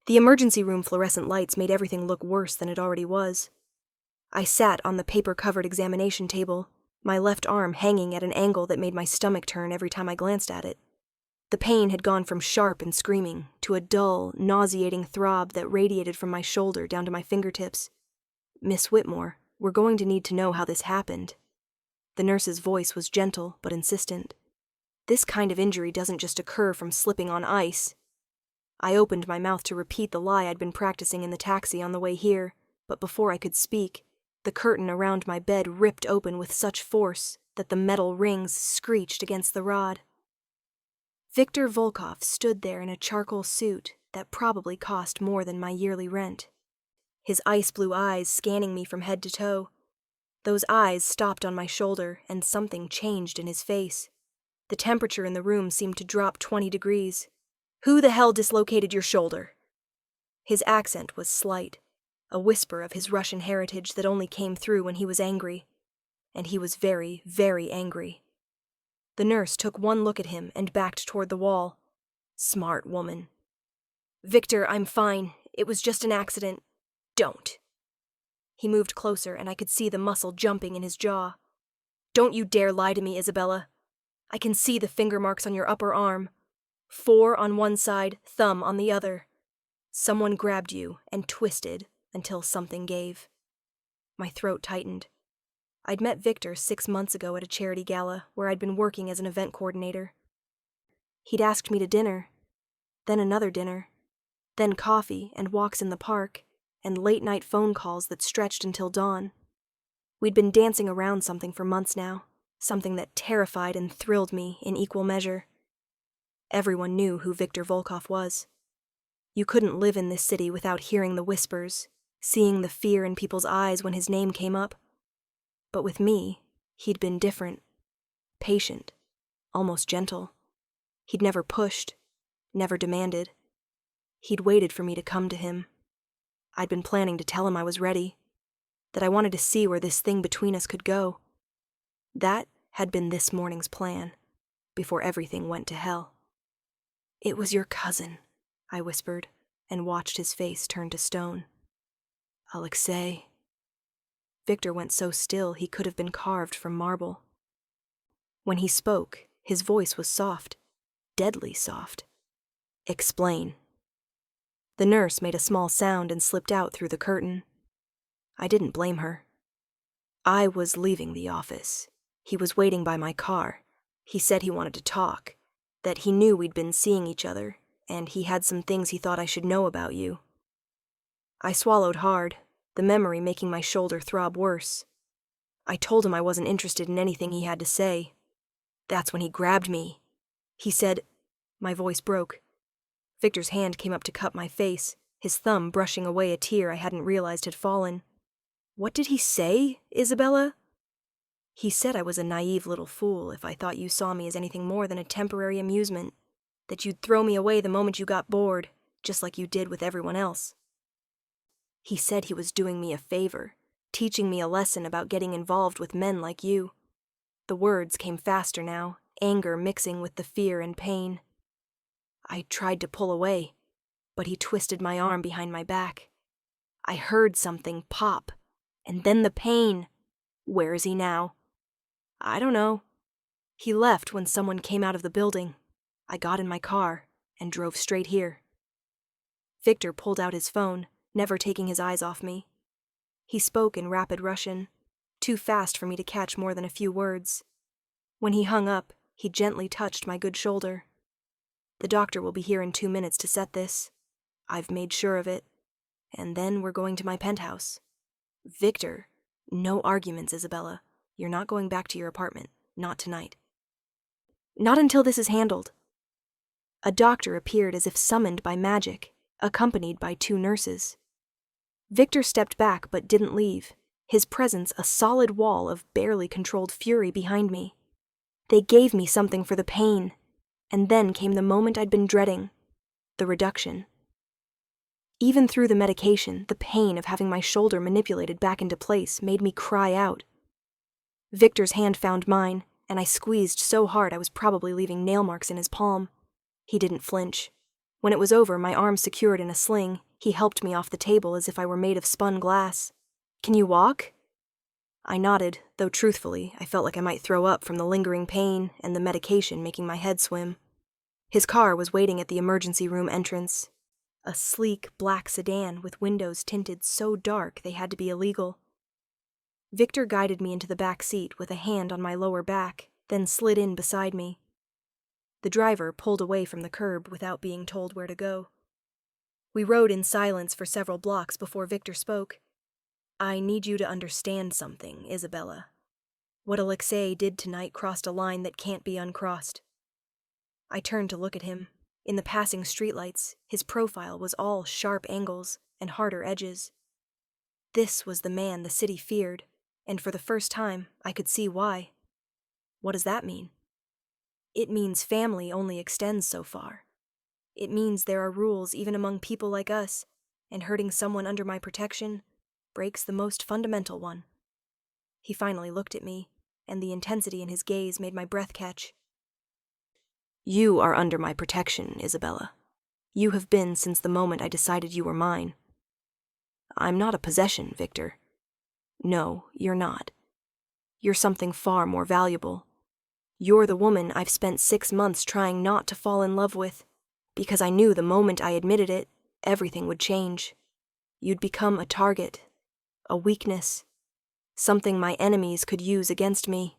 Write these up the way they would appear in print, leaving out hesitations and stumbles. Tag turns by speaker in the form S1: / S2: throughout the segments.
S1: The emergency room fluorescent lights made everything look worse than it already was. I sat on the paper-covered examination table, my left arm hanging at an angle that made my stomach turn every time I glanced at it. The pain had gone from sharp and screaming to a dull, nauseating throb that radiated from my shoulder down to my fingertips. "Miss Whitmore, we're going to need to know how this happened." The nurse's voice was gentle but insistent. "This kind of injury doesn't just occur from slipping on ice." I opened my mouth to repeat the lie I'd been practicing in the taxi on the way here, but before I could speak, the curtain around my bed ripped open with such force that the metal rings screeched against the rod. Victor Volkov stood there in a charcoal suit that probably cost more than my yearly rent. His ice-blue eyes scanning me from head to toe. Those eyes stopped on my shoulder, and something changed in his face. The temperature in the room seemed to drop 20 degrees. "Who the hell dislocated your shoulder?" His accent was slight, a whisper of his Russian heritage that only came through when he was angry. And he was very, very angry. The nurse took one look at him and backed toward the wall. Smart woman. "Victor, I'm fine. It was just an accident." "Don't." He moved closer, and I could see the muscle jumping in his jaw. "Don't you dare lie to me, Isabella. I can see the finger marks on your upper arm. 4 on one side, thumb on the other. Someone grabbed you and twisted until something gave." My throat tightened. I'd met Victor 6 months ago at a charity gala where I'd been working as an event coordinator. He'd asked me to dinner, then another dinner, then coffee and walks in the park, and late-night phone calls that stretched until dawn. We'd been dancing around something for months now, something that terrified and thrilled me in equal measure. Everyone knew who Victor Volkov was. You couldn't live in this city without hearing the whispers, seeing the fear in people's eyes when his name came up. But with me, he'd been different. Patient, almost gentle. He'd never pushed, never demanded. He'd waited for me to come to him. I'd been planning to tell him I was ready, that I wanted to see where this thing between us could go. That had been this morning's plan, before everything went to hell. "It was your cousin," I whispered, and watched his face turn to stone. "Alexei." Victor went so still he could have been carved from marble. When he spoke, his voice was soft, deadly soft. "Explain." The nurse made a small sound and slipped out through the curtain. I didn't blame her. I was leaving the office. He was waiting by my car. He said he wanted to talk, that he knew we'd been seeing each other, and he had some things he thought I should know about you. I swallowed hard, the memory making my shoulder throb worse. I told him I wasn't interested in anything he had to say. That's when he grabbed me. He said... My voice broke. Victor's hand came up to cup my face, his thumb brushing away a tear I hadn't realized had fallen. "What did he say, Isabella?" "He said I was a naive little fool if I thought you saw me as anything more than a temporary amusement, that you'd throw me away the moment you got bored, just like you did with everyone else. He said he was doing me a favor, teaching me a lesson about getting involved with men like you." The words came faster now, anger mixing with the fear and pain. I tried to pull away, but he twisted my arm behind my back. I heard something pop, and then the pain. "Where is he now?" "I don't know. He left when someone came out of the building. I got in my car and drove straight here." Victor pulled out his phone, never taking his eyes off me. He spoke in rapid Russian, too fast for me to catch more than a few words. When he hung up, he gently touched my good shoulder. "The doctor will be here in 2 minutes to set this. I've made sure of it. And then we're going to my penthouse." "Victor, no arguments, Isabella. You're not going back to your apartment. Not tonight." "Not until this is handled." A doctor appeared as if summoned by magic, accompanied by 2 nurses. Victor stepped back but didn't leave, his presence a solid wall of barely controlled fury behind me. They gave me something for the pain, and then came the moment I'd been dreading, the reduction. Even through the medication, the pain of having my shoulder manipulated back into place made me cry out. Victor's hand found mine, and I squeezed so hard I was probably leaving nail marks in his palm. He didn't flinch. When it was over, my arm secured in a sling, he helped me off the table as if I were made of spun glass. "Can you walk?" I nodded, though truthfully, I felt like I might throw up from the lingering pain and the medication making my head swim. His car was waiting at the emergency room entrance. A sleek, black sedan with windows tinted so dark they had to be illegal. Victor guided me into the back seat with a hand on my lower back, then slid in beside me. The driver pulled away from the curb without being told where to go. We rode in silence for several blocks before Victor spoke. "I need you to understand something, Isabella. What Alexei did tonight crossed a line that can't be uncrossed." I turned to look at him. In the passing streetlights, his profile was all sharp angles and harder edges. This was the man the city feared, and for the first time, I could see why. What does that mean? It means family only extends so far. It means there are rules even among people like us, and hurting someone under my protection breaks the most fundamental one. He finally looked at me, and the intensity in his gaze made my breath catch. "You are under my protection, Isabella. You have been since the moment I decided you were mine. I'm not a possession, Victor. No, you're not. You're something far more valuable. You're the woman I've spent 6 months trying not to fall in love with, because I knew the moment I admitted it, everything would change. You'd become a target, a weakness, something my enemies could use against me."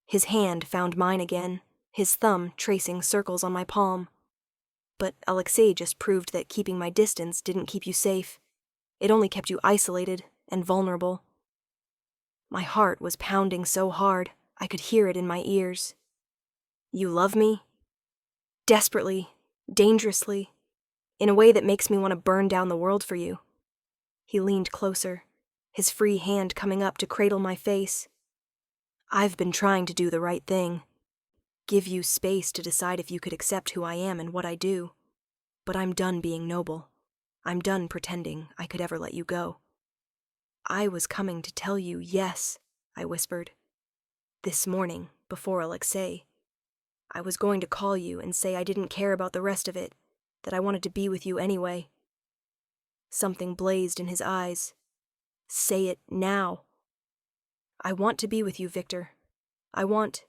S1: His hand found mine again, his thumb tracing circles on my palm. "But Alexei just proved that keeping my distance didn't keep you safe. It only kept you isolated and vulnerable." My heart was pounding so hard, I could hear it in my ears. "You love me? Desperately, dangerously, in a way that makes me want to burn down the world for you." He leaned closer, his free hand coming up to cradle my face. "I've been trying to do the right thing. Give you space to decide if you could accept who I am and what I do. But I'm done being noble. I'm done pretending I could ever let you go." "I was coming to tell you yes," I whispered. "This morning, before Alexei. I was going to call you and say I didn't care about the rest of it, that I wanted to be with you anyway." Something blazed in his eyes. "Say it now." "I want to be with you, Victor. I want—"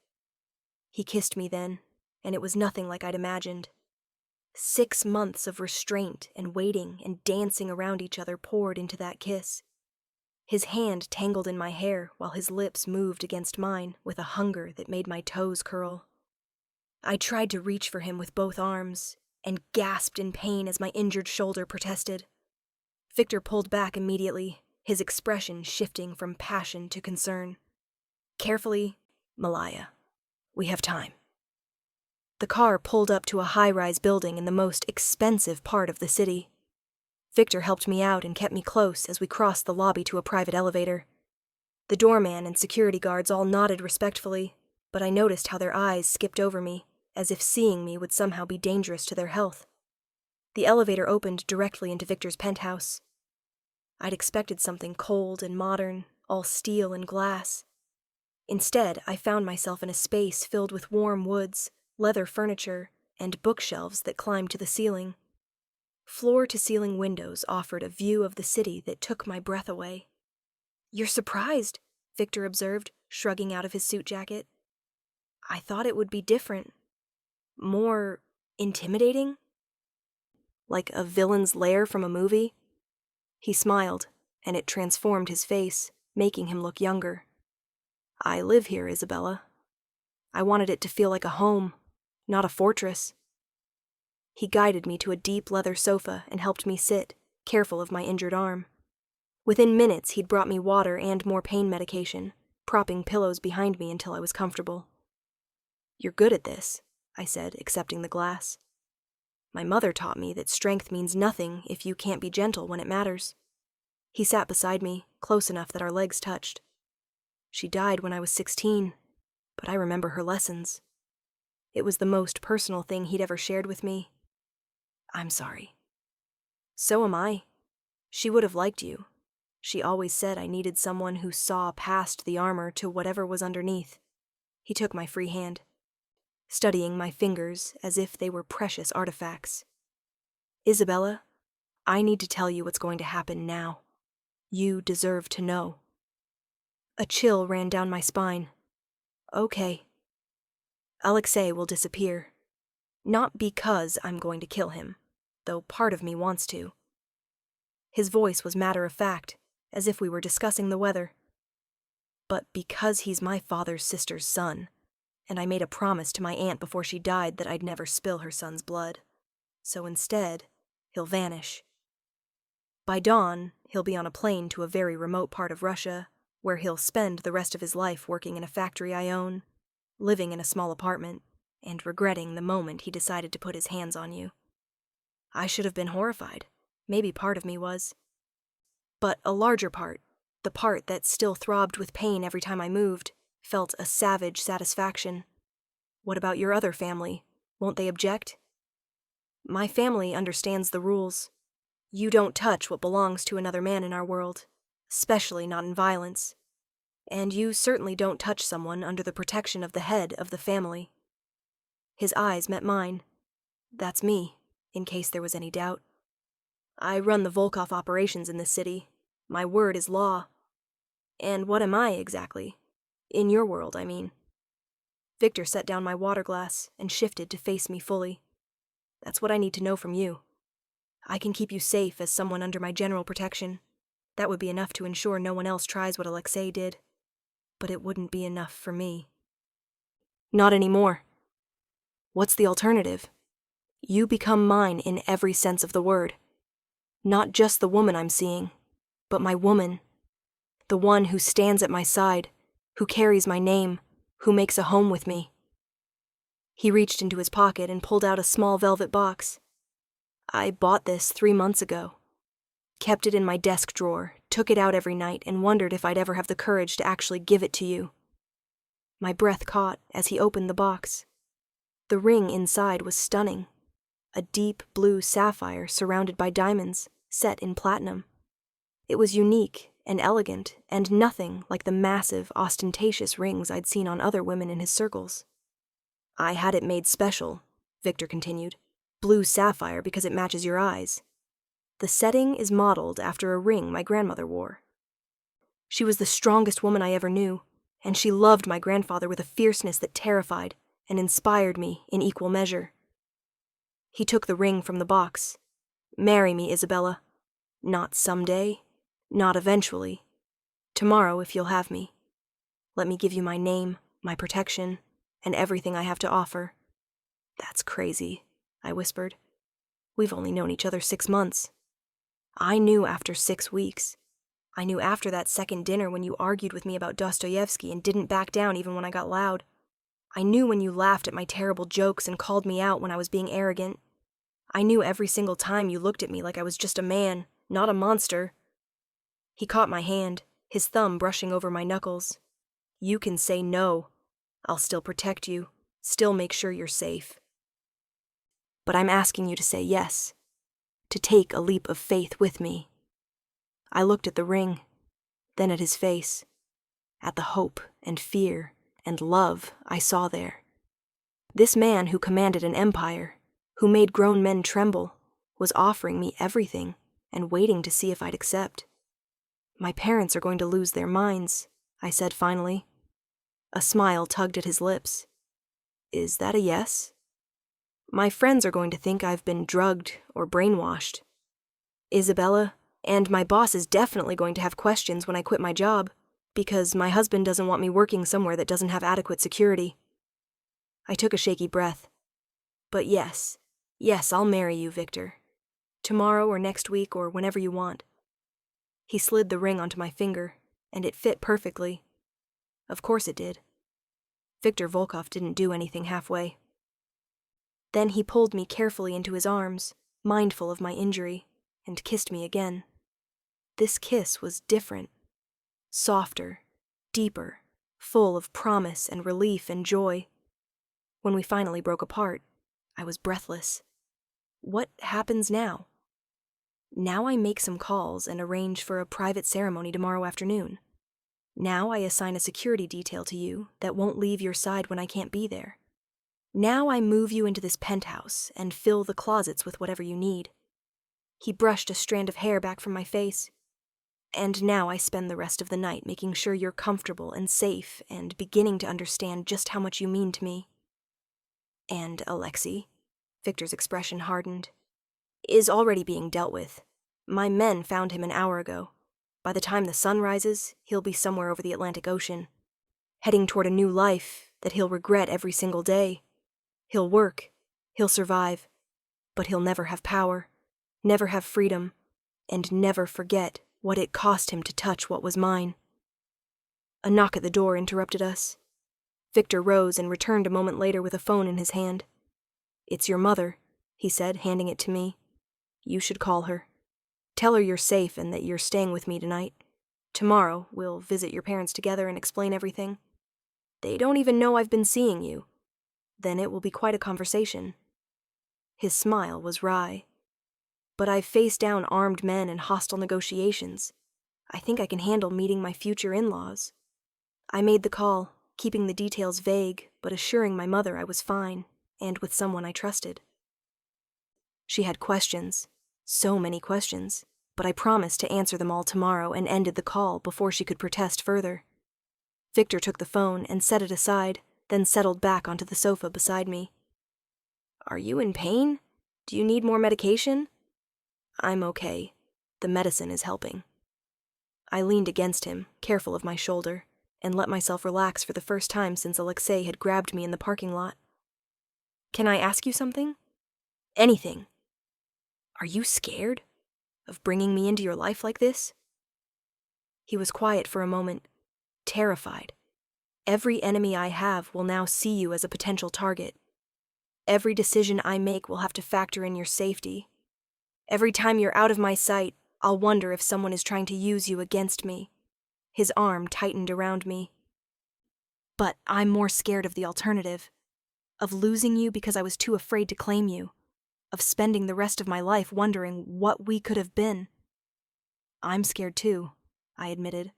S1: He kissed me then, and it was nothing like I'd imagined. 6 months of restraint and waiting and dancing around each other poured into that kiss. His hand tangled in my hair while his lips moved against mine with a hunger that made my toes curl. I tried to reach for him with both arms and gasped in pain as my injured shoulder protested. Victor pulled back immediately, his expression shifting from passion to concern. Carefully, "Malaya, we have time." The car pulled up to a high-rise building in the most expensive part of the city. Victor helped me out and kept me close as we crossed the lobby to a private elevator. The doorman and security guards all nodded respectfully, but I noticed how their eyes skipped over me, as if seeing me would somehow be dangerous to their health. The elevator opened directly into Victor's penthouse. I'd expected something cold and modern, all steel and glass. Instead, I found myself in a space filled with warm woods, leather furniture, and bookshelves that climbed to the ceiling. Floor-to-ceiling windows offered a view of the city that took my breath away. "You're surprised," Victor observed, shrugging out of his suit jacket. "I thought it would be different. More intimidating? Like a villain's lair from a movie?" He smiled, and it transformed his face, making him look younger. "I live here, Isabella. I wanted it to feel like a home, not a fortress." He guided me to a deep leather sofa and helped me sit, careful of my injured arm. Within minutes, he'd brought me water and more pain medication, propping pillows behind me until I was comfortable. "You're good at this," I said, accepting the glass. "My mother taught me that strength means nothing if you can't be gentle when it matters." He sat beside me, close enough that our legs touched. "She died when I was 16, but I remember her lessons." It was the most personal thing he'd ever shared with me. "I'm sorry." "So am I. She would have liked you. She always said I needed someone who saw past the armor to whatever was underneath." He took my free hand, studying my fingers as if they were precious artifacts. Isabella, I need to tell you what's going to happen now. You deserve to know. A chill ran down my spine. Okay. Alexei will disappear. Not because I'm going to kill him, though part of me wants to. His voice was matter-of-fact, as if we were discussing the weather. But because he's my father's sister's son, and I made a promise to my aunt before she died that I'd never spill her son's blood. So instead, he'll vanish. By dawn, he'll be on a plane to a very remote part of Russia, where he'll spend the rest of his life working in a factory I own, living in a small apartment, and regretting the moment he decided to put his hands on you. I should have been horrified. Maybe part of me was. But a larger part, the part that still throbbed with pain every time I moved, felt a savage satisfaction. What about your other family? Won't they object? My family understands the rules. You don't touch what belongs to another man in our world, especially not in violence. And you certainly don't touch someone under the protection of the head of the family. His eyes met mine. That's me, in case there was any doubt. I run the Volkov operations in this city. My word is law. And what am I, exactly? In your world, I mean. Victor set down my water glass and shifted to face me fully. That's what I need to know from you. I can keep you safe as someone under my general protection. That would be enough to ensure no one else tries what Alexei did. But it wouldn't be enough for me. Not anymore. What's the alternative? You become mine in every sense of the word. Not just the woman I'm seeing, but my woman. The one who stands at my side, who carries my name, who makes a home with me. He reached into his pocket and pulled out a small velvet box. I bought this 3 months ago. Kept it in my desk drawer, took it out every night, and wondered if I'd ever have the courage to actually give it to you. My breath caught as he opened the box. The ring inside was stunning. A deep blue sapphire surrounded by diamonds, set in platinum. It was unique and elegant, and nothing like the massive, ostentatious rings I'd seen on other women in his circles. I had it made special, Victor continued. Blue sapphire because it matches your eyes. The setting is modeled after a ring my grandmother wore. She was the strongest woman I ever knew, and she loved my grandfather with a fierceness that terrified and inspired me in equal measure. He took the ring from the box. Marry me, Isabella. Not someday, not eventually. Tomorrow, if you'll have me. Let me give you my name, my protection, and everything I have to offer. That's crazy, I whispered. We've only known each other 6 months. I knew after 6 weeks. I knew after that second dinner when you argued with me about Dostoevsky and didn't back down even when I got loud. I knew when you laughed at my terrible jokes and called me out when I was being arrogant. I knew every single time you looked at me like I was just a man, not a monster. He caught my hand, his thumb brushing over my knuckles. You can say no. I'll still protect you, still make sure you're safe. But I'm asking you to say yes, to take a leap of faith with me. I looked at the ring, then at his face, at the hope and fear and love I saw there. This man who commanded an empire, who made grown men tremble, was offering me everything and waiting to see if I'd accept. My parents are going to lose their minds, I said finally. A smile tugged at his lips. Is that a yes? My friends are going to think I've been drugged or brainwashed. Isabella, and my boss is definitely going to have questions when I quit my job, because my husband doesn't want me working somewhere that doesn't have adequate security. I took a shaky breath. But yes, I'll marry you, Victor. Tomorrow or next week or whenever you want. He slid the ring onto my finger, and it fit perfectly. Of course it did. Victor Volkov didn't do anything halfway. Then he pulled me carefully into his arms, mindful of my injury, and kissed me again. This kiss was different. Softer, deeper, full of promise and relief and joy. When we finally broke apart, I was breathless. What happens now? Now I make some calls and arrange for a private ceremony tomorrow afternoon. Now I assign a security detail to you that won't leave your side when I can't be there. Now I move you into this penthouse and fill the closets with whatever you need. He brushed a strand of hair back from my face. "And now I spend the rest of the night making sure you're comfortable and safe and beginning to understand just how much you mean to me." "And Alexei," Victor's expression hardened, "is already being dealt with. My men found him an hour ago. By the time the sun rises, he'll be somewhere over the Atlantic Ocean, heading toward a new life that he'll regret every single day. He'll work, he'll survive, but he'll never have power, never have freedom, and never forget what it cost him to touch what was mine." A knock at the door interrupted us. Victor rose and returned a moment later with a phone in his hand. "It's your mother," he said, handing it to me. "You should call her. Tell her you're safe and that you're staying with me tonight. Tomorrow, we'll visit your parents together and explain everything. They don't even know I've been seeing you. Then it will be quite a conversation." His smile was wry. "But I've faced down armed men and hostile negotiations. I think I can handle meeting my future in-laws." I made the call, keeping the details vague, but assuring my mother I was fine, and with someone I trusted. She had questions, so many questions, but I promised to answer them all tomorrow and ended the call before she could protest further. Victor took the phone and set it aside, then settled back onto the sofa beside me. "Are you in pain? Do you need more medication?" "I'm okay. The medicine is helping." I leaned against him, careful of my shoulder, and let myself relax for the first time since Alexei had grabbed me in the parking lot. "Can I ask you something?" "Anything." "Are you scared of bringing me into your life like this?" He was quiet for a moment, terrified. "Every enemy I have will now see you as a potential target. Every decision I make will have to factor in your safety. Every time you're out of my sight, I'll wonder if someone is trying to use you against me." His arm tightened around me. "But I'm more scared of the alternative. Of losing you because I was too afraid to claim you. Of spending the rest of my life wondering what we could have been." "I'm scared too," I admitted.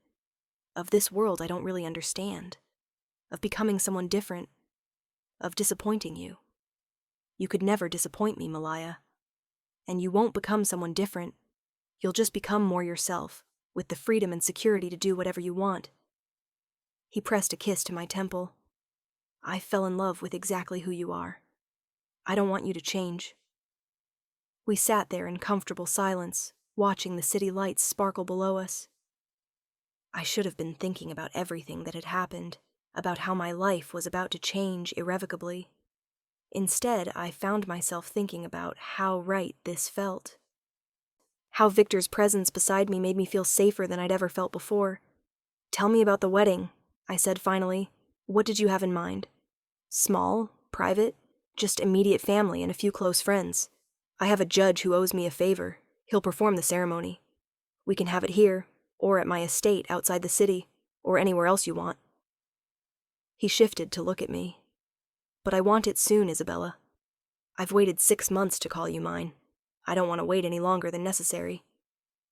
S1: "Of this world I don't really understand. Of becoming someone different. Of disappointing you. You could never disappoint me, Malaya. And you won't become someone different. You'll just become more yourself, with the freedom and security to do whatever you want." He pressed a kiss to my temple. "I fell in love with exactly who you are. I don't want you to change." We sat there in comfortable silence, watching the city lights sparkle below us. I should have been thinking about everything that had happened, about how my life was about to change irrevocably. Instead, I found myself thinking about how right this felt. How Victor's presence beside me made me feel safer than I'd ever felt before. "Tell me about the wedding," I said finally. "What did you have in mind? Small? Private? Just immediate family and a few close friends? I have a judge who owes me a favor. He'll perform the ceremony. We can have it here, or at my estate outside the city, or anywhere else you want." He shifted to look at me. "But I want it soon, Isabella. I've waited 6 months to call you mine. I don't want to wait any longer than necessary."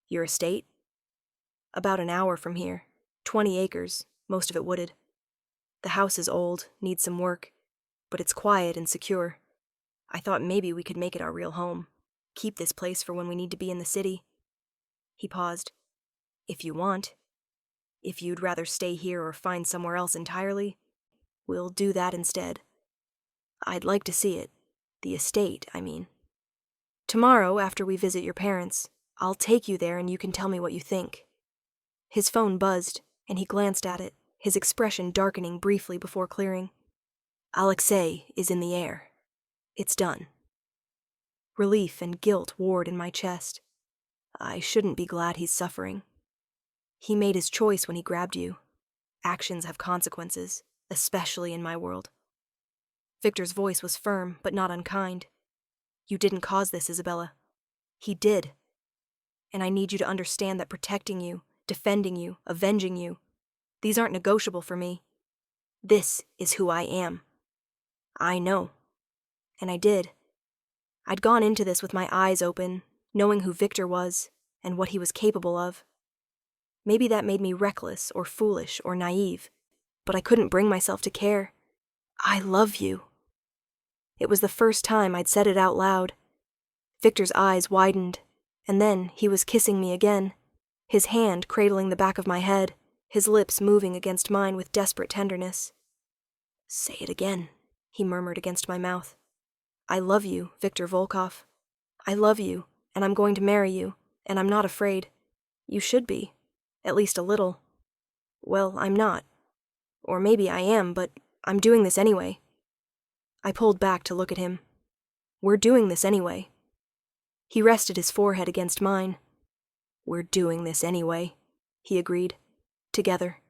S1: "Your estate?" "About an hour from here. 20 acres, most of it wooded. The house is old, needs some work, but it's quiet and secure. I thought maybe we could make it our real home. Keep this place for when we need to be in the city." He paused. "If you want. If you'd rather stay here or find somewhere else entirely, we'll do that instead. I'd like to see it. The estate, I mean. Tomorrow, after we visit your parents, I'll take you there and you can tell me what you think." His phone buzzed, and he glanced at it, his expression darkening briefly before clearing. "Alexei is in the air. It's done." Relief and guilt warred in my chest. I shouldn't be glad he's suffering. He made his choice when he grabbed you. Actions have consequences, especially in my world. Victor's voice was firm, but not unkind. "You didn't cause this, Isabella. He did. And I need you to understand that protecting you, defending you, avenging you, these aren't negotiable for me. This is who I am. I know." And I did. I'd gone into this with my eyes open, knowing who Victor was and what he was capable of. Maybe that made me reckless or foolish or naive, but I couldn't bring myself to care. "I love you." It was the first time I'd said it out loud. Victor's eyes widened, And then he was kissing me again, his hand cradling the back of my head, his lips moving against mine with desperate tenderness. "Say it again," he murmured against my mouth. "I love you, Victor Volkov. I love you, and I'm going to marry you, and I'm not afraid. You should be. At least a little. Well, I'm not. Or maybe I am, but I'm doing this anyway." I pulled back to look at him. "We're doing this anyway." He rested his forehead against mine. "We're doing this anyway," he agreed. Together.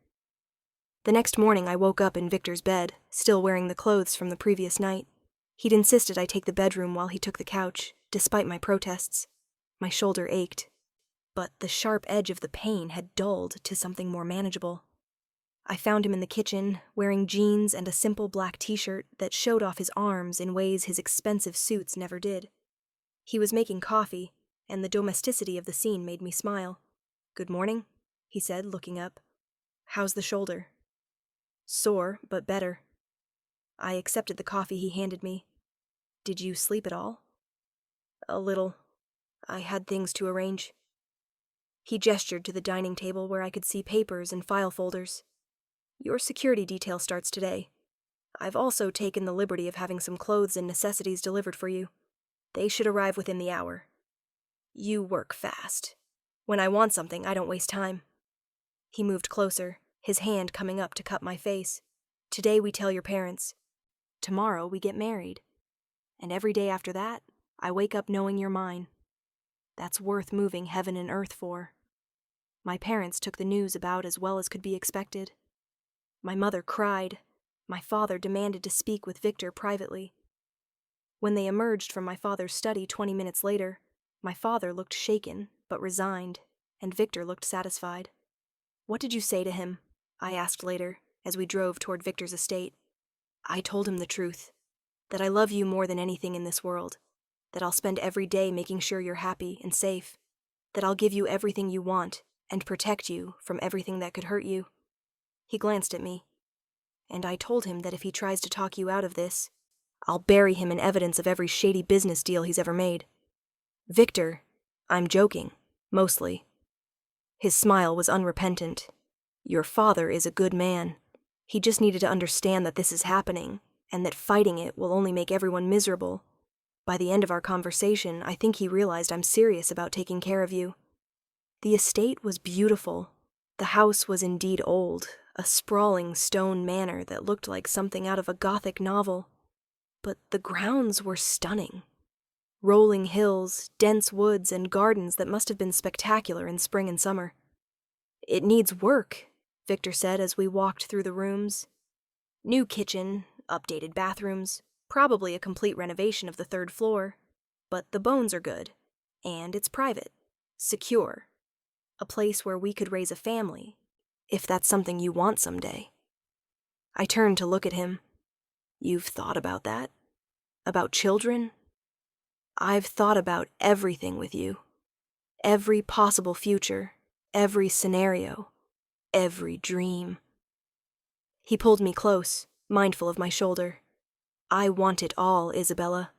S1: The next morning I woke up in Victor's bed, still wearing the clothes from the previous night. He'd insisted I take the bedroom while he took the couch, despite my protests. My shoulder ached, but the sharp edge of the pain had dulled to something more manageable. I found him in the kitchen, wearing jeans and a simple black t-shirt that showed off his arms in ways his expensive suits never did. He was making coffee, and the domesticity of the scene made me smile. "Good morning," he said, looking up. "How's the shoulder?" "Sore, but better." I accepted the coffee he handed me. "Did you sleep at all?" "A little. I had things to arrange." He gestured to the dining table where I could see papers and file folders. "Your security detail starts today. I've also taken the liberty of having some clothes and necessities delivered for you. They should arrive within the hour. You work fast. When I want something, I don't waste time." He moved closer, his hand coming up to cup my face. "Today we tell your parents. Tomorrow we get married. And every day after that, I wake up knowing you're mine. That's worth moving heaven and earth for." My parents took the news about as well as could be expected. My mother cried. My father demanded to speak with Victor privately. When they emerged from my father's study 20 minutes later, my father looked shaken, but resigned, and Victor looked satisfied. "What did you say to him?" I asked later, as we drove toward Victor's estate. "I told him the truth, that I love you more than anything in this world, that I'll spend every day making sure you're happy and safe, that I'll give you everything you want and protect you from everything that could hurt you." He glanced at me. "And I told him that if he tries to talk you out of this, I'll bury him in evidence of every shady business deal he's ever made. Victor, I'm joking, mostly." His smile was unrepentant. "Your father is a good man. He just needed to understand that this is happening, and that fighting it will only make everyone miserable. By the end of our conversation, I think he realized I'm serious about taking care of you." The estate was beautiful. The house was indeed old, a sprawling stone manor that looked like something out of a Gothic novel. But the grounds were stunning. Rolling hills, dense woods, and gardens that must have been spectacular in spring and summer. "It needs work," Victor said as we walked through the rooms. "New kitchen, updated bathrooms, probably a complete renovation of the 3rd floor. But the bones are good, and it's private, secure. A place where we could raise a family, if that's something you want someday." I turned to look at him. "You've thought about that? About children?" "I've thought about everything with you. Every possible future, every scenario, every dream." He pulled me close, mindful of my shoulder. "I want it all, Isabella.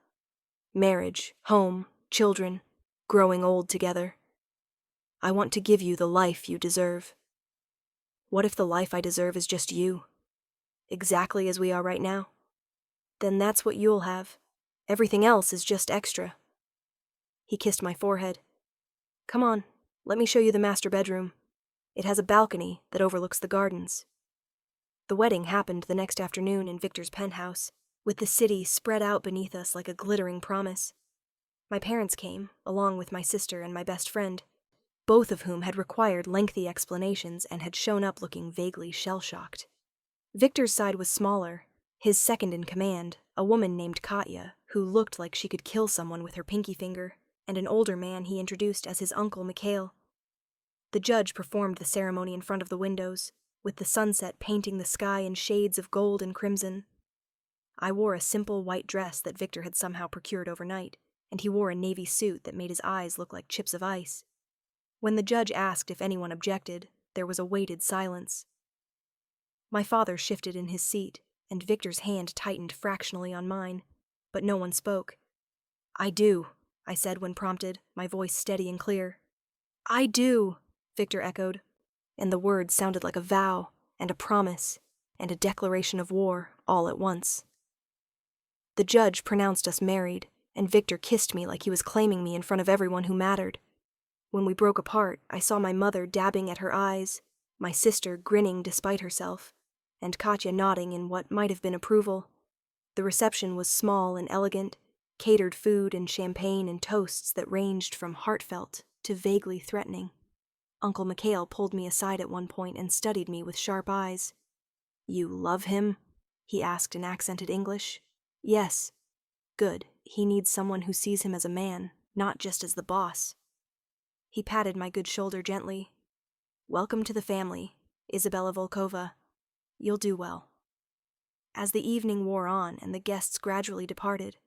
S1: Marriage, home, children, growing old together. I want to give you the life you deserve." What if the life I deserve is just you? Exactly as we are right now? Then that's what you'll have. Everything else is just extra. He kissed my forehead. "Come on, let me show you the master bedroom. It has a balcony that overlooks the gardens." The wedding happened the next afternoon in Victor's penthouse, with the city spread out beneath us like a glittering promise. My parents came, along with my sister and my best friend, both of whom had required lengthy explanations and had shown up looking vaguely shell-shocked. Victor's side was smaller. His second in command, a woman named Katya, who looked like she could kill someone with her pinky finger, and an older man he introduced as his uncle Mikhail. The judge performed the ceremony in front of the windows, with the sunset painting the sky in shades of gold and crimson. I wore a simple white dress that Victor had somehow procured overnight, and he wore a navy suit that made his eyes look like chips of ice. When the judge asked if anyone objected, there was a weighted silence. My father shifted in his seat, and Victor's hand tightened fractionally on mine, but no one spoke. "I do," I said when prompted, my voice steady and clear. I do, Victor echoed, and the words sounded like a vow and a promise and a declaration of war all at once. The judge pronounced us married, and Victor kissed me like he was claiming me in front of everyone who mattered. When we broke apart, I saw my mother dabbing at her eyes, my sister grinning despite herself, and Katya nodding in what might have been approval. The reception was small and elegant, catered food and champagne and toasts that ranged from heartfelt to vaguely threatening. Uncle Mikhail pulled me aside at one point and studied me with sharp eyes. You love him? He asked in accented English. Yes. Good. He needs someone who sees him as a man, not just as the boss. He patted my good shoulder gently. Welcome to the family, Isabella Volkova. You'll do well. As the evening wore on and the guests gradually departed,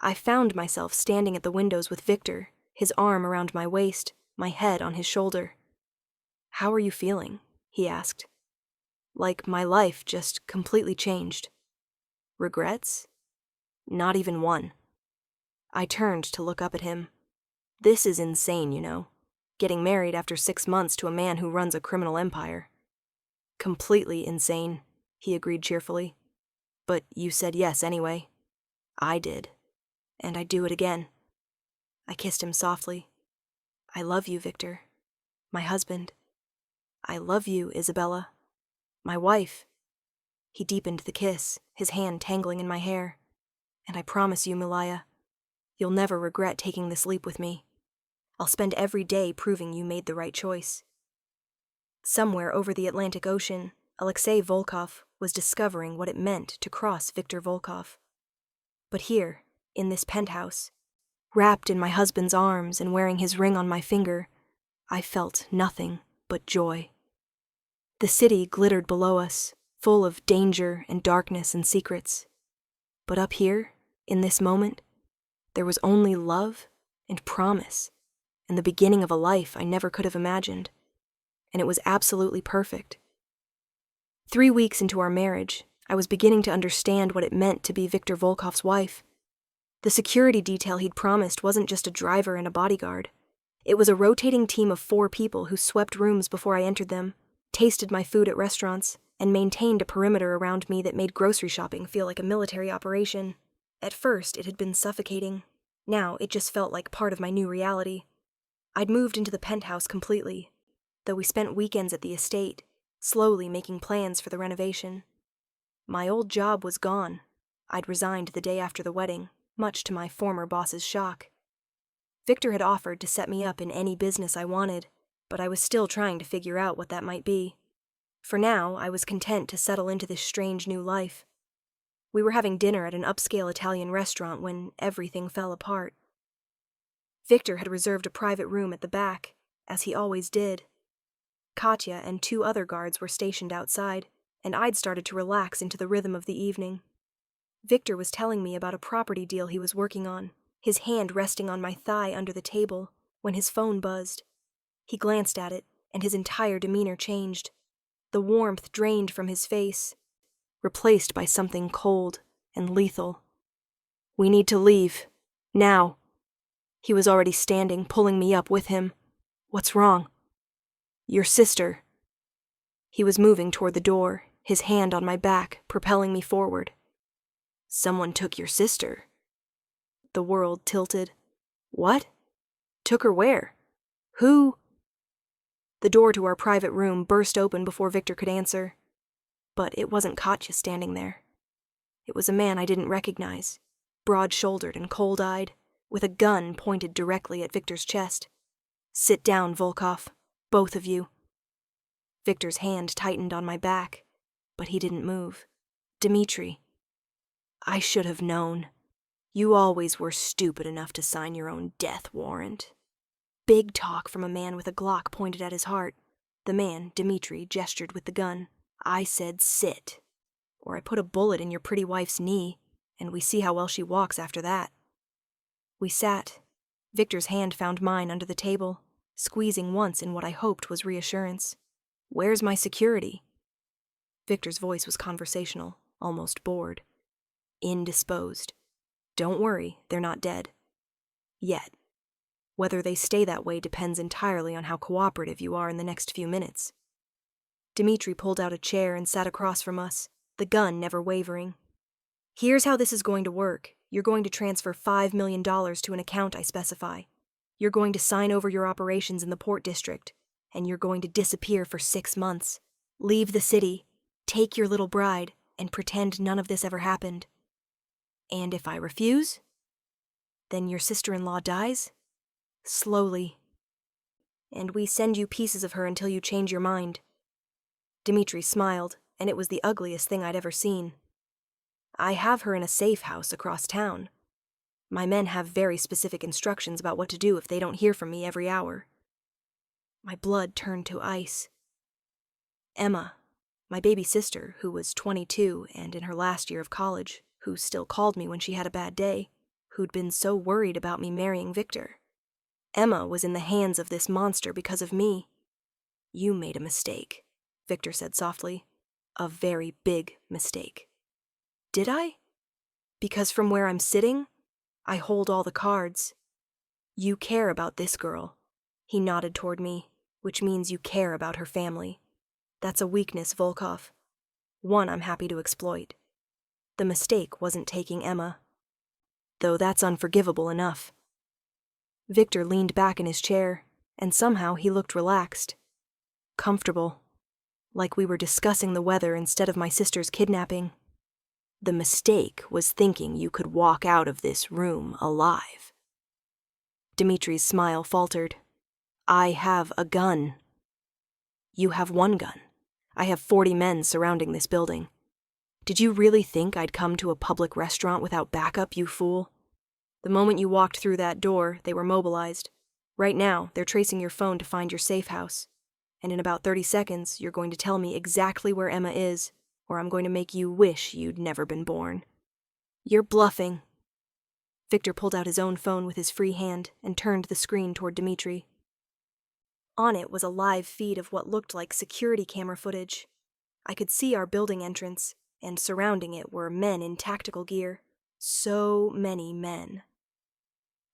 S1: I found myself standing at the windows with Victor, his arm around my waist, my head on his shoulder. How are you feeling? He asked. Like my life just completely changed. Regrets? Not even one. I turned to look up at him. This is insane, you know. Getting married after 6 months to a man who runs a criminal empire. Completely insane, he agreed cheerfully. But you said yes anyway. I did. And I'd do it again. I kissed him softly. I love you, Victor. My husband. I love you, Isabella. My wife. He deepened the kiss, his hand tangling in my hair. And I promise you, Milaya, you'll never regret taking this leap with me. I'll spend every day proving you made the right choice. Somewhere over the Atlantic Ocean, Alexei Volkov was discovering what it meant to cross Victor Volkov. But here, in this penthouse, wrapped in my husband's arms and wearing his ring on my finger, I felt nothing but joy. The city glittered below us, full of danger and darkness and secrets. But up here, in this moment, there was only love and promise, and the beginning of a life I never could have imagined. And it was absolutely perfect. 3 weeks into our marriage, I was beginning to understand what it meant to be Victor Volkov's wife. The security detail he'd promised wasn't just a driver and a bodyguard. It was a rotating team of 4 people who swept rooms before I entered them, tasted my food at restaurants, and maintained a perimeter around me that made grocery shopping feel like a military operation. At first, it had been suffocating. Now, it just felt like part of my new reality. I'd moved into the penthouse completely, though we spent weekends at the estate, slowly making plans for the renovation. My old job was gone. I'd resigned the day after the wedding, much to my former boss's shock. Victor had offered to set me up in any business I wanted, but I was still trying to figure out what that might be. For now, I was content to settle into this strange new life. We were having dinner at an upscale Italian restaurant when everything fell apart. Victor had reserved a private room at the back, as he always did. Katya and 2 other guards were stationed outside, and I'd started to relax into the rhythm of the evening. Victor was telling me about a property deal he was working on, his hand resting on my thigh under the table, when his phone buzzed. He glanced at it, and his entire demeanor changed. The warmth drained from his face, replaced by something cold and lethal. We need to leave. Now. He was already standing, pulling me up with him. What's wrong? Your sister. He was moving toward the door, his hand on my back, propelling me forward. Someone took your sister. The world tilted. What? Took her where? Who? The door to our private room burst open before Victor could answer. But it wasn't Katya standing there. It was a man I didn't recognize, broad-shouldered and cold-eyed, with a gun pointed directly at Victor's chest. Sit down, Volkov, both of you. Victor's hand tightened on my back, but he didn't move. Dmitri. I should have known. You always were stupid enough to sign your own death warrant. Big talk from a man with a Glock pointed at his heart. The man, Dmitri, gestured with the gun. I said sit, or I put a bullet in your pretty wife's knee, and we see how well she walks after that. We sat. Victor's hand found mine under the table, squeezing once in what I hoped was reassurance. Where's my security? Victor's voice was conversational, almost bored. Indisposed. Don't worry, they're not dead. Yet. Whether they stay that way depends entirely on how cooperative you are in the next few minutes. Dimitri pulled out a chair and sat across from us, the gun never wavering. Here's how this is going to work. You're going to transfer $5 million to an account I specify. You're going to sign over your operations in the Port District, and you're going to disappear for 6 months. Leave the city, take your little bride, and pretend none of this ever happened. And if I refuse, then your sister-in-law dies, slowly. And we send you pieces of her until you change your mind. Dimitri smiled, and it was the ugliest thing I'd ever seen. I have her in a safe house across town. My men have very specific instructions about what to do if they don't hear from me every hour. My blood turned to ice. Emma, my baby sister, who was 22 and in her last year of college, who still called me when she had a bad day, who'd been so worried about me marrying Victor. Emma was in the hands of this monster because of me. You made a mistake, Victor said softly. A very big mistake. Did I? Because from where I'm sitting, I hold all the cards. You care about this girl. He nodded toward me, which means you care about her family. That's a weakness, Volkov. One I'm happy to exploit. The mistake wasn't taking Emma. Though that's unforgivable enough. Victor leaned back in his chair, and somehow he looked relaxed. Comfortable. Like we were discussing the weather instead of my sister's kidnapping. The mistake was thinking you could walk out of this room alive. Dimitri's smile faltered. I have a gun. You have one gun. I have 40 men surrounding this building. Did you really think I'd come to a public restaurant without backup, you fool? The moment you walked through that door, they were mobilized. Right now, they're tracing your phone to find your safe house. And in about 30 seconds, you're going to tell me exactly where Emma is, or I'm going to make you wish you'd never been born. You're bluffing. Victor pulled out his own phone with his free hand and turned the screen toward Dimitri. On it was a live feed of what looked like security camera footage. I could see our building entrance, and surrounding it were men in tactical gear. So many men.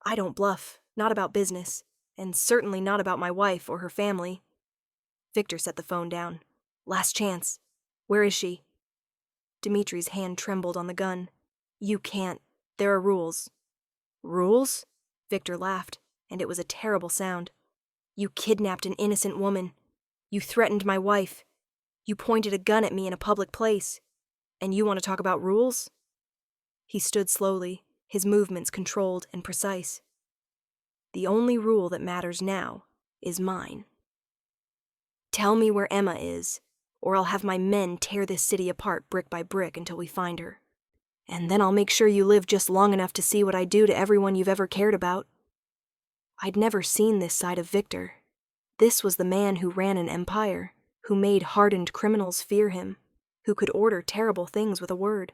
S1: I don't bluff, not about business, and certainly not about my wife or her family. Victor set the phone down. Last chance. Where is she? Dimitri's hand trembled on the gun. You can't. There are rules. Rules? Victor laughed, and it was a terrible sound. You kidnapped an innocent woman. You threatened my wife. You pointed a gun at me in a public place. And you want to talk about rules? He stood slowly, his movements controlled and precise. The only rule that matters now is mine. Tell me where Emma is, or I'll have my men tear this city apart brick by brick until we find her. And then I'll make sure you live just long enough to see what I do to everyone you've ever cared about. I'd never seen this side of Victor. This was the man who ran an empire, who made hardened criminals fear him, who could order terrible things with a word.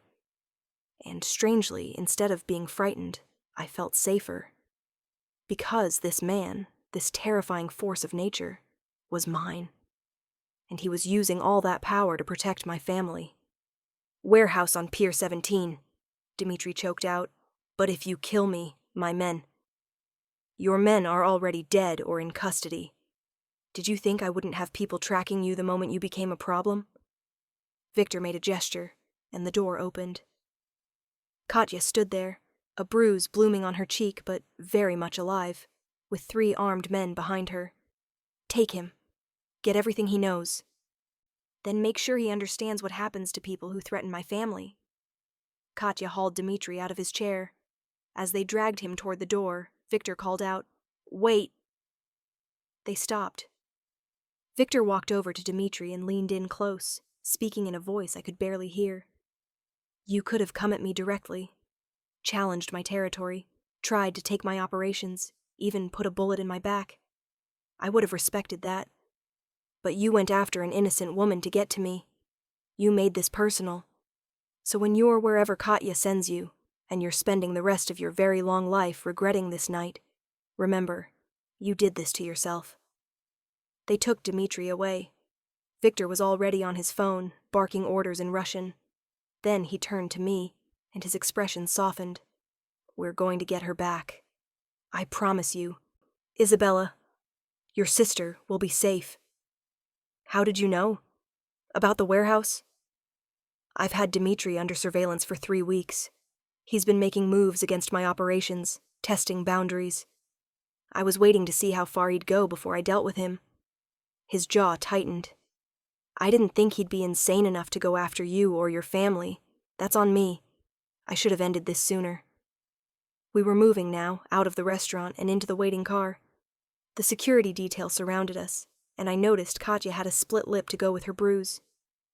S1: And strangely, instead of being frightened, I felt safer. Because this man, this terrifying force of nature, was mine. And he was using all that power to protect my family. Warehouse on Pier 17, Dimitri choked out. But if you kill me, my men. Your men are already dead or in custody. Did you think I wouldn't have people tracking you the moment you became a problem? Victor made a gesture, and the door opened. Katya stood there, a bruise blooming on her cheek but very much alive, with 3 armed men behind her. Take him. Get everything he knows. Then make sure he understands what happens to people who threaten my family. Katya hauled Dimitri out of his chair. As they dragged him toward the door, Victor called out, "Wait!" They stopped. Victor walked over to Dimitri and leaned in close, speaking in a voice I could barely hear. You could have come at me directly, challenged my territory, tried to take my operations, even put a bullet in my back. I would have respected that. But you went after an innocent woman to get to me. You made this personal. So when you're wherever Katya sends you, and you're spending the rest of your very long life regretting this night, remember, you did this to yourself. They took Dimitri away. Victor was already on his phone, barking orders in Russian. Then he turned to me, and his expression softened. We're going to get her back. I promise you. Isabella, your sister will be safe. How did you know? About the warehouse? I've had Dimitri under surveillance for 3 weeks. He's been making moves against my operations, testing boundaries. I was waiting to see how far he'd go before I dealt with him. His jaw tightened. I didn't think he'd be insane enough to go after you or your family. That's on me. I should have ended this sooner. We were moving now, out of the restaurant and into the waiting car. The security detail surrounded us, and I noticed Katya had a split lip to go with her bruise.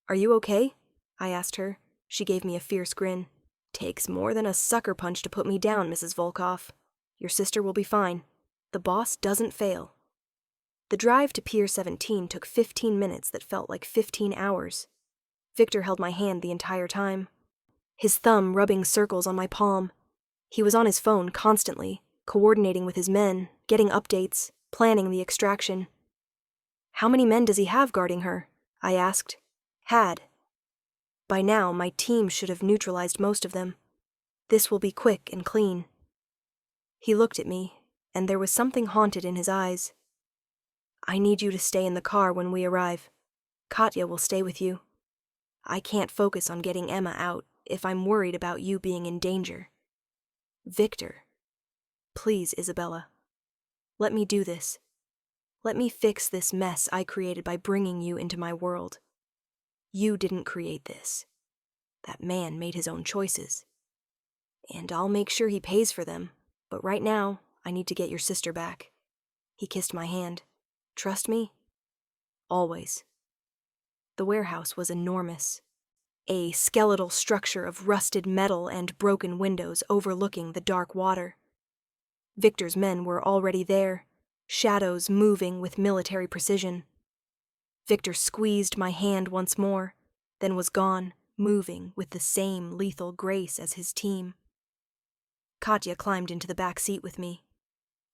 S1: Are you okay? I asked her. She gave me a fierce grin. Takes more than a sucker punch to put me down, Mrs. Volkov. Your sister will be fine. The boss doesn't fail. The drive to Pier 17 took 15 minutes that felt like 15 hours. Victor held my hand the entire time, his thumb rubbing circles on my palm. He was on his phone constantly, coordinating with his men, getting updates, planning the extraction. How many men does he have guarding her? I asked. Had. By now, my team should have neutralized most of them. This will be quick and clean. He looked at me, and there was something haunted in his eyes. I need you to stay in the car when we arrive. Katya will stay with you. I can't focus on getting Emma out if I'm worried about you being in danger. Victor. Please, Isabella. Let me do this. Let me fix this mess I created by bringing you into my world. You didn't create this. That man made his own choices. And I'll make sure he pays for them, but right now, I need to get your sister back. He kissed my hand. Trust me? Always. The warehouse was enormous. A skeletal structure of rusted metal and broken windows overlooking the dark water. Victor's men were already there, shadows moving with military precision. Victor squeezed my hand once more, then was gone, moving with the same lethal grace as his team. Katya climbed into the back seat with me.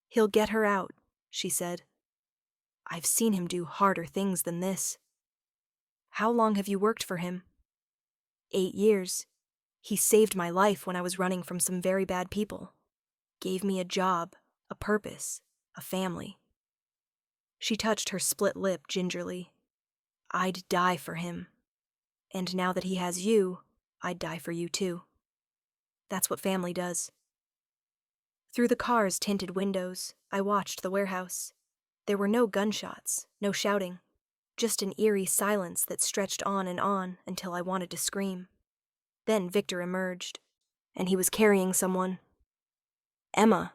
S1: He'll get her out, she said. I've seen him do harder things than this. How long have you worked for him? 8 years. He saved my life when I was running from some very bad people. Gave me a job, a purpose, a family. She touched her split lip gingerly. I'd die for him. And now that he has you, I'd die for you too. That's what family does. Through the car's tinted windows, I watched the warehouse. There were no gunshots, no shouting, just an eerie silence that stretched on until I wanted to scream. Then Victor emerged, and he was carrying someone. Emma.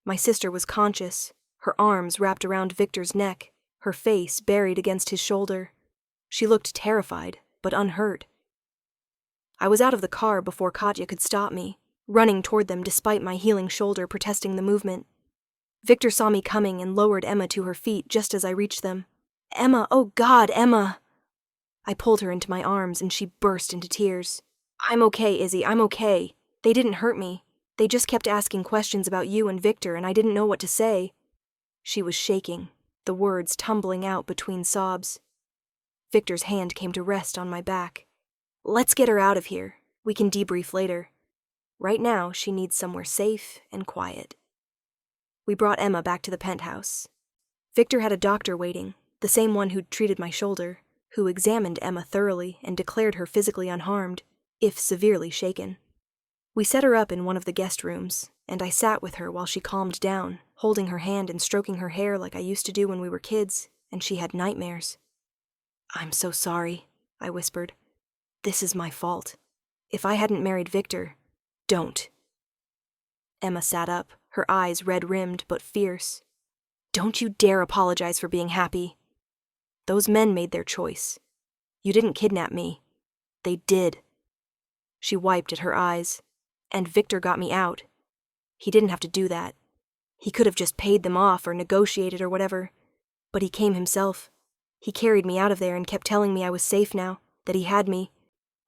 S1: My sister was conscious, her arms wrapped around Victor's neck, her face buried against his shoulder. She looked terrified, but unhurt. I was out of the car before Katya could stop me, running toward them despite my healing shoulder protesting the movement. Victor saw me coming and lowered Emma to her feet just as I reached them. Emma, oh God, Emma! I pulled her into my arms and she burst into tears. I'm okay, Izzy, I'm okay. They didn't hurt me. They just kept asking questions about you and Victor and I didn't know what to say. She was shaking, the words tumbling out between sobs. Victor's hand came to rest on my back. Let's get her out of here. We can debrief later. Right now, she needs somewhere safe and quiet. We brought Emma back to the penthouse. Victor had a doctor waiting, the same one who'd treated my shoulder, who examined Emma thoroughly and declared her physically unharmed, if severely shaken. We set her up in one of the guest rooms, and I sat with her while she calmed down, holding her hand and stroking her hair like I used to do when we were kids, and she had nightmares. I'm so sorry, I whispered. This is my fault. If I hadn't married Victor, don't. Emma sat up, her eyes red-rimmed but fierce. Don't you dare apologize for being happy. Those men made their choice. You didn't kidnap me. They did. She wiped at her eyes. And Victor got me out. He didn't have to do that. He could have just paid them off or negotiated or whatever. But he came himself. He carried me out of there and kept telling me I was safe now, that he had me,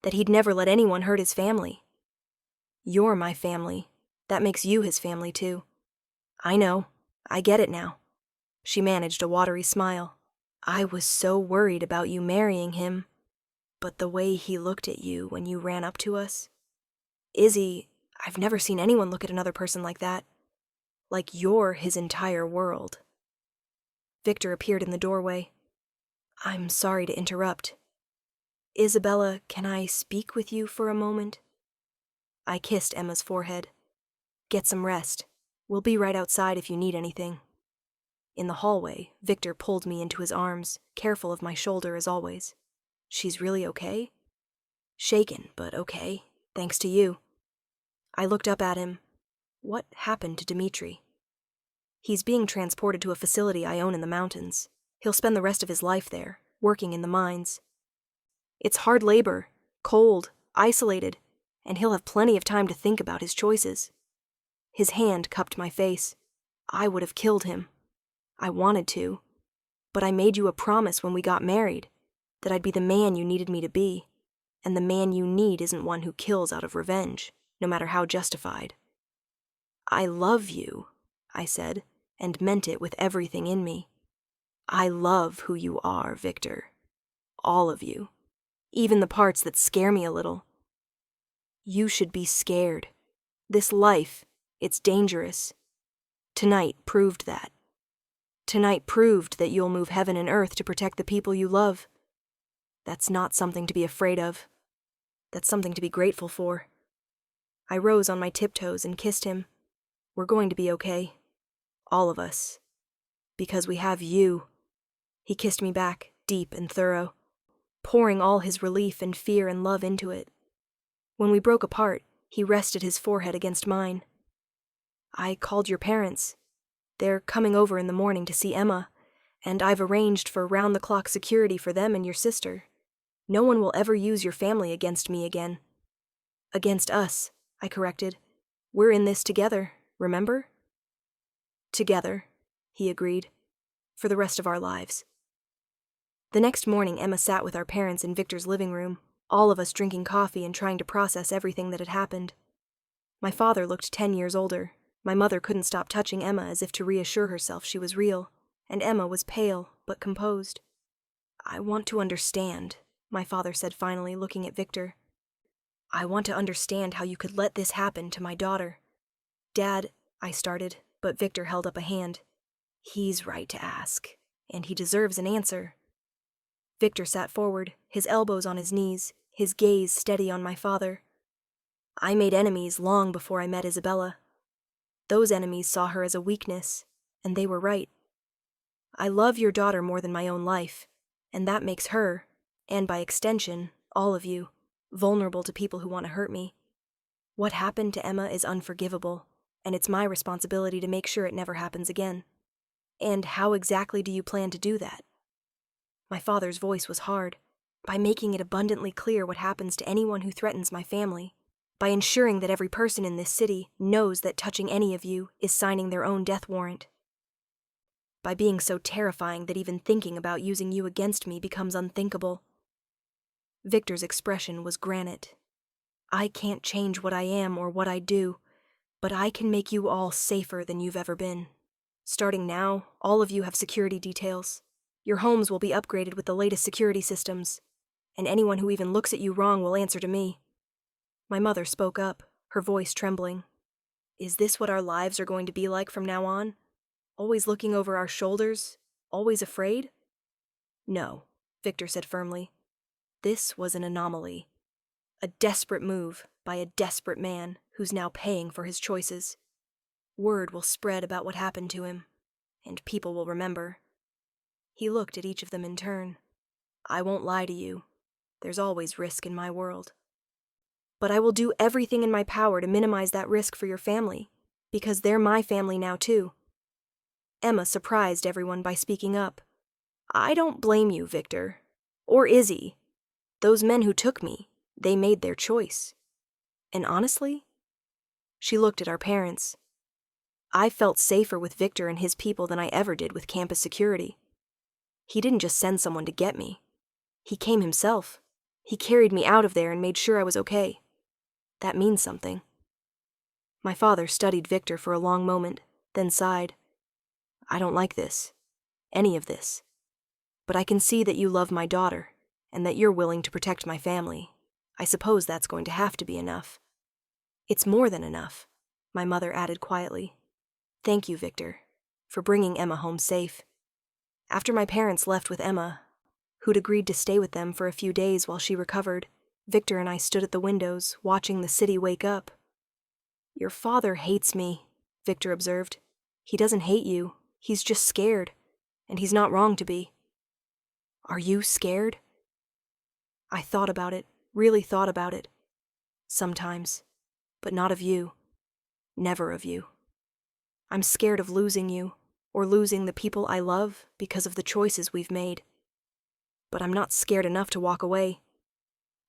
S1: that he'd never let anyone hurt his family. You're my family. That makes you his family too. I know. I get it now. She managed a watery smile. I was so worried about you marrying him. But the way he looked at you when you ran up to us... Izzy, I've never seen anyone look at another person like that. Like you're his entire world. Victor appeared in the doorway. I'm sorry to interrupt. Isabella, can I speak with you for a moment? I kissed Emma's forehead. Get some rest. We'll be right outside if you need anything. In the hallway, Victor pulled me into his arms, careful of my shoulder as always. She's really okay? Shaken, but okay, thanks to you. I looked up at him. What happened to Dimitri? He's being transported to a facility I own in the mountains. He'll spend the rest of his life there, working in the mines. It's hard labor, cold, isolated, and he'll have plenty of time to think about his choices. His hand cupped my face. I would have killed him. I wanted to. But I made you a promise when we got married, that I'd be the man you needed me to be, and the man you need isn't one who kills out of revenge, no matter how justified. I love you, I said, and meant it with everything in me. I love who you are, Victor. All of you. Even the parts that scare me a little. You should be scared. This life, it's dangerous. Tonight proved that. Tonight proved that you'll move heaven and earth to protect the people you love. That's not something to be afraid of. That's something to be grateful for. I rose on my tiptoes and kissed him. We're going to be okay. All of us. Because we have you. He kissed me back, deep and thorough, pouring all his relief and fear and love into it. When we broke apart, he rested his forehead against mine. I called your parents. They're coming over in the morning to see Emma, and I've arranged for round-the-clock security for them and your sister. No one will ever use your family against me again. Against us, I corrected. We're in this together, remember? Together, he agreed. For the rest of our lives. The next morning, Emma sat with our parents in Victor's living room, all of us drinking coffee and trying to process everything that had happened. My father looked 10 years older. My mother couldn't stop touching Emma as if to reassure herself she was real, and Emma was pale but composed. I want to understand, my father said finally, looking at Victor. I want to understand how you could let this happen to my daughter. Dad, I started, but Victor held up a hand. He's right to ask, and he deserves an answer. Victor sat forward, his elbows on his knees, his gaze steady on my father. I made enemies long before I met Isabella. Those enemies saw her as a weakness, and they were right. I love your daughter more than my own life, and that makes her, and by extension, all of you, vulnerable to people who want to hurt me. What happened to Emma is unforgivable, and it's my responsibility to make sure it never happens again. And how exactly do you plan to do that? My father's voice was hard. By making it abundantly clear what happens to anyone who threatens my family. By ensuring that every person in this city knows that touching any of you is signing their own death warrant. By being so terrifying that even thinking about using you against me becomes unthinkable. Victor's expression was granite. I can't change what I am or what I do, but I can make you all safer than you've ever been. Starting now, all of you have security details. Your homes will be upgraded with the latest security systems, and anyone who even looks at you wrong will answer to me. My mother spoke up, her voice trembling. Is this what our lives are going to be like from now on? Always looking over our shoulders? Always afraid? No, Victor said firmly. This was an anomaly. A desperate move by a desperate man who's now paying for his choices. Word will spread about what happened to him, and people will remember. He looked at each of them in turn. I won't lie to you. There's always risk in my world. But I will do everything in my power to minimize that risk for your family, because they're my family now too. Emma surprised everyone by speaking up. I don't blame you, Victor. Or Izzy. Those men who took me, they made their choice. And honestly, she looked at our parents. I felt safer with Victor and his people than I ever did with campus security. He didn't just send someone to get me. He came himself. He carried me out of there and made sure I was okay. That means something. My father studied Victor for a long moment, then sighed. I don't like this. Any of this. But I can see that you love my daughter, and that you're willing to protect my family. I suppose that's going to have to be enough. It's more than enough, my mother added quietly. Thank you, Victor, for bringing Emma home safe. After my parents left with Emma, who'd agreed to stay with them for a few days while she recovered, Victor and I stood at the windows, watching the city wake up. Your father hates me, Victor observed. He doesn't hate you. He's just scared, and he's not wrong to be. Are you scared? I thought about it, really thought about it. Sometimes, but not of you. Never of you. I'm scared of losing you, or losing the people I love because of the choices we've made. But I'm not scared enough to walk away.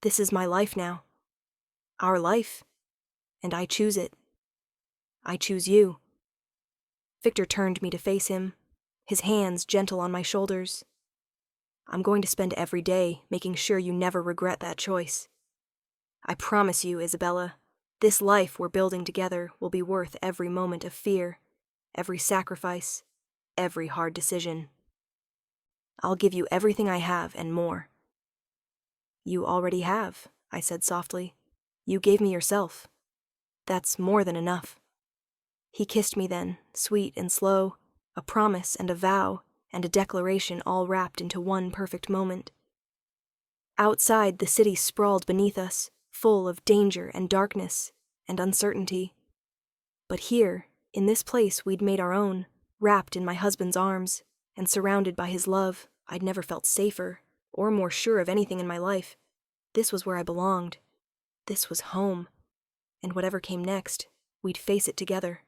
S1: This is my life now. Our life. And I choose it. I choose you. Victor turned me to face him, his hands gentle on my shoulders. I'm going to spend every day making sure you never regret that choice. I promise you, Isabella, this life we're building together will be worth every moment of fear, every sacrifice, every hard decision. I'll give you everything I have and more. You already have, I said softly. You gave me yourself. That's more than enough. He kissed me then, sweet and slow, a promise and a vow and a declaration all wrapped into one perfect moment. Outside, the city sprawled beneath us, full of danger and darkness and uncertainty. But here, in this place we'd made our own, wrapped in my husband's arms, and surrounded by his love, I'd never felt safer or more sure of anything in my life. This was where I belonged. This was home. And whatever came next, we'd face it together.